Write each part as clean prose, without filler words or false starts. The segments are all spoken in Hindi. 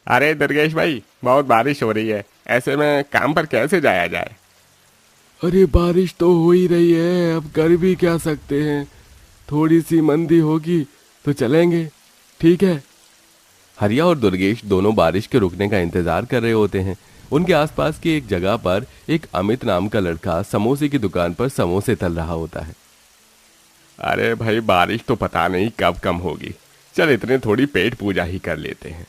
अरे दुर्गेश भाई, बहुत बारिश हो रही है। ऐसे में काम पर कैसे जाया जाए? अरे बारिश तो हो ही रही है, अब कर भी क्या सकते हैं। थोड़ी सी मंदी होगी तो चलेंगे। ठीक है। हरिया और दुर्गेश दोनों बारिश के रुकने का इंतजार कर रहे होते हैं। उनके आसपास की एक जगह पर एक अमित नाम का लड़का समोसे की दुकान पर समोसे तल रहा होता है। अरे भाई, बारिश तो पता नहीं कब कम होगी। चल इतने थोड़ी पेट पूजा ही कर लेते हैं।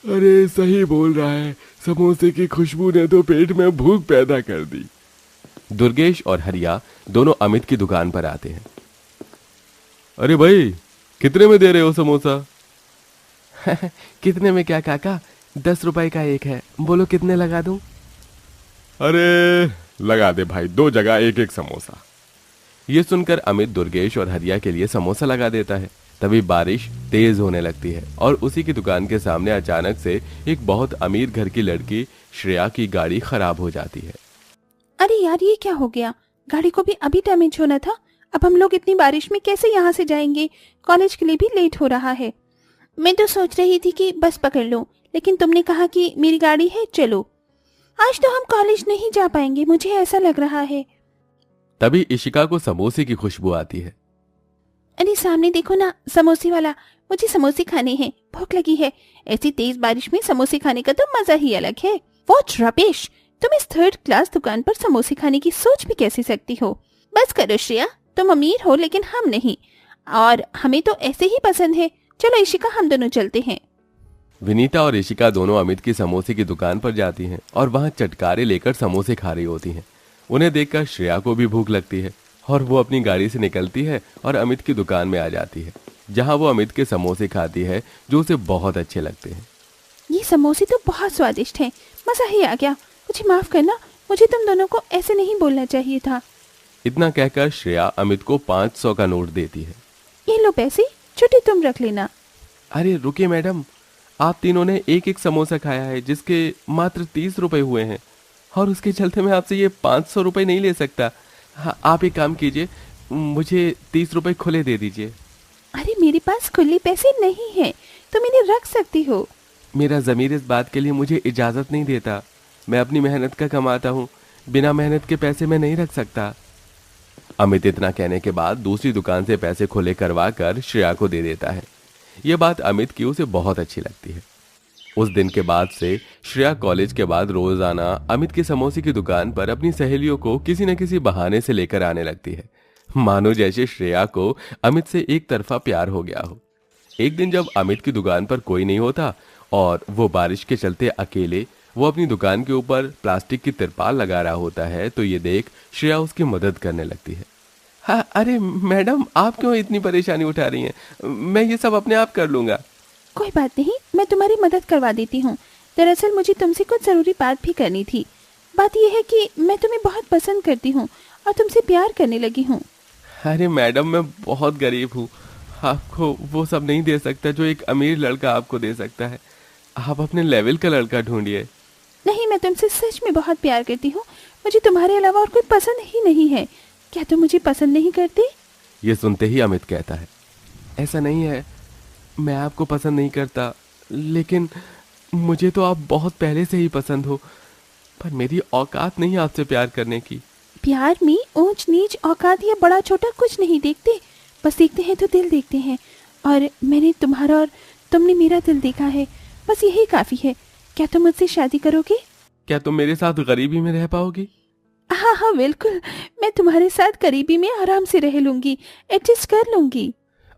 अरे सही बोल रहा है, समोसे की खुशबू ने तो पेट में भूख पैदा कर दी। दुर्गेश और हरिया दोनों अमित की दुकान पर आते हैं। अरे भाई, कितने में दे रहे हो समोसा? कितने में क्या काका, 10 रुपए का एक है, बोलो कितने लगा दूं? अरे लगा दे भाई, दो जगह एक एक समोसा। ये सुनकर अमित दुर्गेश और हरिया के लिए समोसा लगा देता है। तभी बारिश तेज होने लगती है और उसी की दुकान के सामने अचानक से एक बहुत अमीर घर की लड़की श्रेया की गाड़ी खराब हो जाती है। अरे यार, ये क्या हो गया? गाड़ी को भी अभी डैमेज होना था। अब हम लोग इतनी बारिश में कैसे यहाँ से जाएंगे? कॉलेज के लिए भी लेट हो रहा है। मैं तो सोच रही थी कि बस पकड़ लूं, लेकिन तुमने कहा कि मेरी गाड़ी है, चलो। आज तो हम कॉलेज नहीं जा पाएंगे, मुझे ऐसा लग रहा है। तभी इशिका को समोसे की खुशबू आती है। अरे सामने देखो ना, समोसे वाला। मुझे समोसे खाने हैं, भूख लगी है। ऐसी तेज बारिश में समोसे खाने का तो मजा ही अलग है। What rubbish! तुम इस थर्ड क्लास दुकान पर समोसे खाने की सोच भी कैसे सकती हो? बस करो श्रेया, तुम अमीर हो लेकिन हम नहीं, और हमें तो ऐसे ही पसंद है। चलो इशिका, हम दोनों चलते हैं। विनीता और इशिका दोनों अमित की समोसे की दुकान पर जाती हैं और वहां चटकारे लेकर समोसे खा रही होती हैं। उन्हें देखकर श्रेया को भी भूख लगती है और वो अपनी गाड़ी से निकलती है और अमित की दुकान में आ जाती है, जहां वो अमित के समोसे खाती है जो उसे बहुत अच्छे लगते हैं। ये समोसे तो बहुत स्वादिष्ट हैं, मजा ही आ गया। मुझे माफ करना, मुझे तुम दोनों को ऐसे नहीं बोलना चाहिए था। इतना कहकर श्रेया अमित को 500 का नोट देती है। ये लो पैसे, छुट्टी तुम रख लेना। अरे रुकिए मैडम, आप तीनों ने एक एक समोसा खाया है जिसके मात्र 30 रुपए हुए हैं, और उसके चलते मैं आपसे ये 500 रुपए नहीं ले सकता। हाँ, आप एक काम कीजिए, मुझे 30 रुपए खुले दे दीजिए। अरे मेरे पास खुले पैसे नहीं हैं, तुम इन्हें रख सकती हो। मेरा ज़मीर इस बात के लिए मुझे इजाज़त नहीं देता। मैं अपनी मेहनत का कमाता हूँ, बिना मेहनत के पैसे मैं नहीं रख सकता। अमित इतना कहने के बाद दूसरी दुकान से पैसे खुले करवा कर श्रेया को दे देता है। यह बात अमित की उसे बहुत अच्छी लगती है। उस दिन के बाद से श्रेया कॉलेज के बाद रोजाना अमित की समोसे की दुकान पर अपनी सहेलियों को किसी न किसी बहाने से लेकर आने लगती है, मानो जैसे श्रेया को अमित से एक तरफा प्यार हो गया हो। एक दिन जब अमित की दुकान पर कोई नहीं होता और वो बारिश के चलते अकेले वो अपनी दुकान के ऊपर प्लास्टिक की तिरपाल लगा रहा होता है, तो ये देख श्रेया उसकी मदद करने लगती है। हाँ, अरे मैडम, आप क्यों इतनी परेशानी उठा रही हैं? मैं ये सब अपने आप कर लूंगा। कोई बात नहीं, मैं तुम्हारी मदद करवा देती हूँ। दरअसल मुझे तुमसे कुछ जरूरी बात भी करनी थी। बात यह है कि मैं तुम्हें बहुत पसंद करती हूँ और तुमसे प्यार करने लगी हूँ। अरे मैडम, मैं बहुत गरीब हूँ, आपको वो सब नहीं दे सकता जो एक अमीर लड़का आपको दे सकता है। आप अपने लेवल का लड़का ढूंढिए। नहीं, मैं तुमसे सच में बहुत प्यार करती हूँ। मुझे तुम्हारे अलावा और कोई पसंद ही नहीं है। क्या तुम मुझे पसंद नहीं करते? ये सुनते ही अमित कहता है, ऐसा नहीं है, मैं आपको पसंद नहीं करता, लेकिन मुझे तो आप बहुत पहले से ही पसंद हो, पर मेरी औकात नहीं आपसे प्यार करने की। प्यार में ऊंच नीच, औकात या बड़ा छोटा कुछ नहीं देखते। बस देखते हैं तो दिल देखते हैं, और मैंने तुम्हारा और तुमने मेरा दिल देखा है। बस यही काफी है। क्या तुम मुझसे शादी करोगे? क्या तुम मेरे साथ गरीबी में रह पाओगी? हाँ हाँ बिल्कुल, मैं तुम्हारे साथ गरीबी में आराम से रह लूंगी, एडजस्ट कर लूंगी।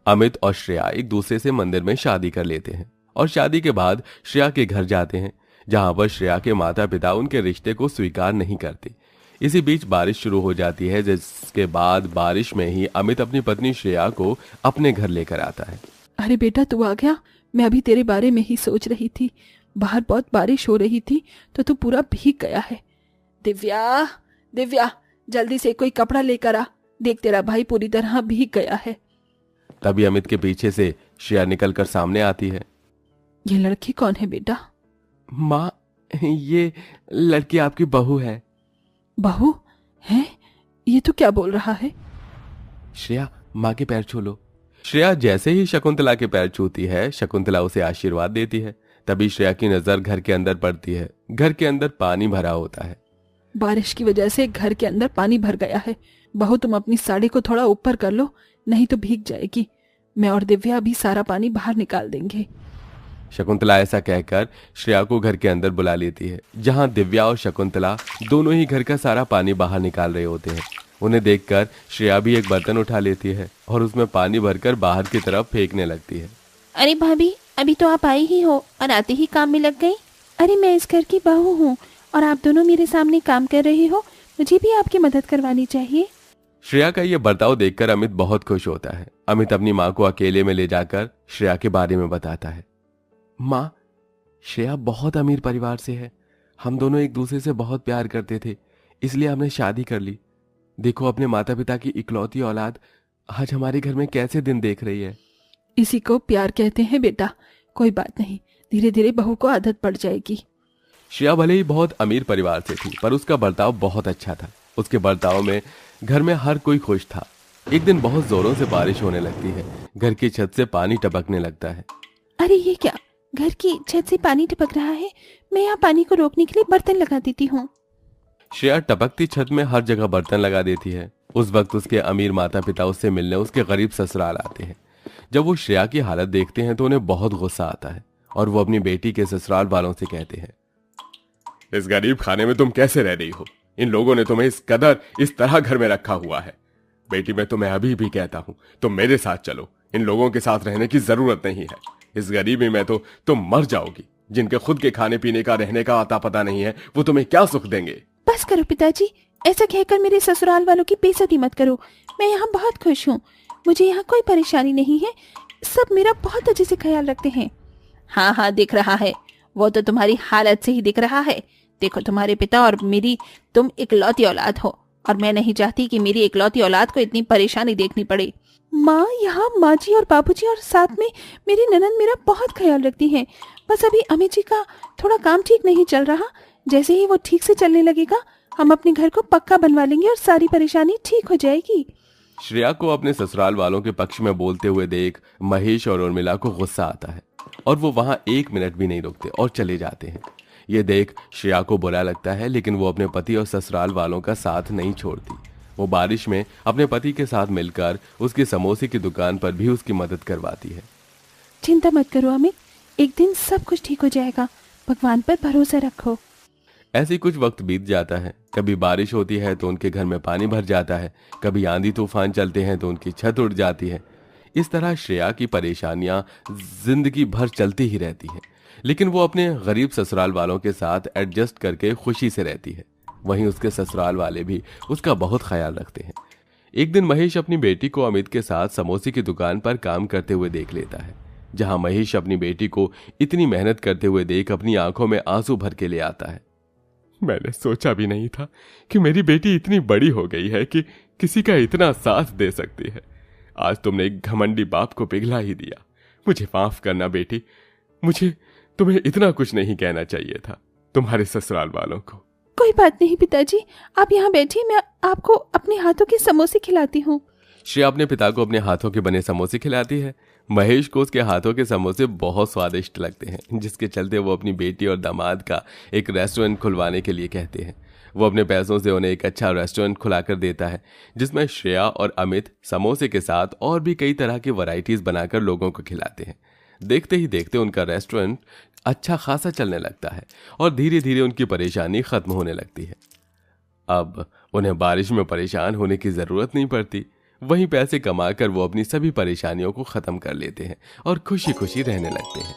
अमित और श्रेया एक दूसरे से मंदिर में शादी कर लेते हैं और शादी के बाद श्रेया के घर जाते हैं, जहां पर श्रेया के माता पिता उनके रिश्ते को स्वीकार नहीं करते। इसी बीच बारिश शुरू हो जाती है, जिसके बाद बारिश में ही अमित अपनी पत्नी श्रेया को अपने घर लेकर आता है। अरे बेटा, तू आ गया। मैं अभी तेरे बारे में ही सोच रही थी। बाहर बहुत बारिश हो रही थी तो तू पूरा भीग गया है। दिव्या, दिव्या, जल्दी से कोई कपड़ा लेकर आ। देख, तेरा भाई पूरी तरह भीग गया है। तभी अमित के पीछे से श्रेया निकलकर सामने आती है। ये लड़की कौन है बेटा? माँ, ये लड़की आपकी बहू है। बहू है? ये तो क्या बोल रहा है? श्रेया, माँ के पैर छू लो। श्रेया जैसे ही शकुंतला के पैर छूती है, शकुंतला उसे आशीर्वाद देती है। तभी श्रेया की नजर घर के अंदर पड़ती है। घर के अंदर पानी भरा होता है। बारिश की वजह से घर के अंदर पानी भर गया है। बहू तुम अपनी साड़ी को थोड़ा ऊपर कर लो, नहीं तो भीग जाएगी। मैं और दिव्या भी सारा पानी बाहर निकाल देंगे। शकुंतला ऐसा कहकर श्रेया को घर के अंदर बुला लेती है, जहां दिव्या और शकुंतला दोनों ही घर का सारा पानी बाहर निकाल रहे होते हैं। उन्हें देखकर श्रेया भी एक बर्तन उठा लेती है और उसमें पानी भरकर बाहर की तरफ फेंकने लगती है। अरे भाभी, अभी तो आप आई ही हो और आते ही काम में लग गई। अरे मैं इस घर की बहू हूँ और आप दोनों मेरे सामने काम कर रहे हो, मुझे भी आपकी मदद करवानी चाहिए। श्रेया का ये बर्ताव देखकर अमित बहुत खुश होता है। अमित अपनी माँ को अकेले में ले जाकर श्रेया के बारे में बताता है। माँ, श्रेया बहुत अमीर परिवार से है। हम दोनों एक दूसरे से बहुत प्यार करते थे, इसलिए हमने शादी कर ली। देखो, अपने माता पिता की इकलौती औलाद आज हमारे घर में कैसे दिन देख रही है। इसी को प्यार कहते हैं बेटा। कोई बात नहीं, धीरे धीरे बहू को आदत पड़ जाएगी। श्रेया भले ही बहुत अमीर परिवार से थी, पर उसका बर्ताव बहुत अच्छा था। उसके बर्ताव में घर में हर कोई खुश था। एक दिन बहुत जोरों से बारिश होने लगती है। घर की छत से पानी टपकने लगता है। अरे ये क्या, घर की छत से पानी टपक रहा है। मैं यहाँ पानी को रोकने के लिए बर्तन लगा देती हूँ। श्रेया टपकती छत में हर जगह बर्तन लगा देती है। उस वक्त उसके अमीर माता पिता उससे मिलने उसके गरीब ससुराल आते हैं। जब वो श्रेया की हालत देखते हैं तो उन्हें बहुत गुस्सा आता है और वो अपनी बेटी के ससुराल वालों से कहते हैं, इस गरीब खाने में तुम कैसे रह रही हो? इन लोगों ने तुम्हें इस कदर इस तरह घर में रखा हुआ है। बेटी, मैं तुम्हें अभी भी कहता हूँ, तुम मेरे साथ चलो। इन लोगों के साथ रहने की जरूरत नहीं है। इस गरीबी में तो तुम मर जाओगी। जिनके खुद के खाने पीने का रहने का आता पता नहीं है, वो तुम्हें क्या सुख देंगे? बस करो पिताजी, ऐसा कहकर मेरे ससुराल वालों की बेइज्जती मत करो। मैं यहाँ बहुत खुश हूँ, मुझे यहाँ कोई परेशानी नहीं है। सब मेरा बहुत अच्छे से ख्याल रखते हैं। हाँ हाँ, दिख रहा है, वो तो तुम्हारी हालत से ही दिख रहा है। देखो, तुम्हारे पिता और मेरी तुम इकलौती औलाद हो और मैं नहीं चाहती कि मेरी इकलौती औलाद को इतनी परेशानी देखनी पड़े। माँ, यहाँ माँ जी और बाबूजी और साथ में मेरी ननद मेरा बहुत ख्याल रखती हैं। बस अभी अमित जी का थोड़ा काम ठीक नहीं चल रहा। जैसे ही वो ठीक से चलने लगेगा, हम अपने घर को पक्का बनवा लेंगे और सारी परेशानी ठीक हो जाएगी। श्रेया को अपने ससुराल वालों के पक्ष में बोलते हुए देख महेश और उर्मिला को गुस्सा आता है और वो वहां एक मिनट भी नहीं रुकते और चले जाते हैं। ये देख श्रेया को बुरा लगता है, लेकिन वो अपने पति और ससुराल वालों का साथ नहीं छोड़ती। वो बारिश में अपने पति के साथ मिलकर उसकी समोसे की दुकान पर भी उसकी मदद करवाती है। चिंता मत करो अमित, एक दिन सब कुछ ठीक हो जाएगा। भगवान पर भरोसा रखो। ऐसे कुछ वक्त बीत जाता है। कभी बारिश होती है तो उनके घर में पानी भर जाता है, कभी आंधी तूफान चलते हैं तो उनकी छत उड़ जाती है। इस तरह श्रेया की परेशानियां जिंदगी भर चलती ही रहती हैं, लेकिन वो अपने गरीब ससुराल वालों के साथ एडजस्ट करके खुशी से रहती है। वहीं उसके ससुराल वाले भी उसका बहुत ख्याल रखते हैं। एक दिन महेश अपनी बेटी को अमित के साथ समोसे की दुकान पर काम करते हुए देख लेता है, जहां महेश अपनी बेटी को इतनी मेहनत करते हुए देख अपनी आंखों में आंसू भर के ले आता है। मैंने सोचा भी नहीं था कि मेरी बेटी इतनी बड़ी हो गई है कि किसी का इतना साथ दे सकती है। आज तुमने एक घमंडी बाप को पिघला ही दिया। मुझे माफ करना बेटी, मुझे तुम्हें इतना कुछ नहीं कहना चाहिए था तुम्हारे ससुराल वालों को। कोई बात नहीं पिताजी, आप यहाँ बैठिए, मैं आपको अपने हाथों के समोसे खिलाती हूँ। श्रेया अपने पिता को अपने हाथों के बने समोसे खिलाती है। महेश को उसके हाथों के समोसे बहुत स्वादिष्ट लगते हैं, जिसके चलते वो अपनी बेटी और दामाद का एक रेस्टोरेंट खुलवाने के लिए कहते हैं। वो अपने पैसों से उन्हें एक अच्छा रेस्टोरेंट खुलाकर देता है, जिसमें श्रेया और अमित समोसे के साथ और भी कई तरह की वैरायटीज बनाकर लोगों को खिलाते हैं। देखते ही देखते उनका रेस्टोरेंट अच्छा खासा चलने लगता है और धीरे धीरे उनकी परेशानी खत्म होने लगती है। अब उन्हें बारिश में परेशान होने की जरूरत नहीं पड़ती। वहीं पैसे कमाकर वो अपनी सभी परेशानियों को खत्म कर लेते हैं और खुशी खुशी रहने लगते हैं।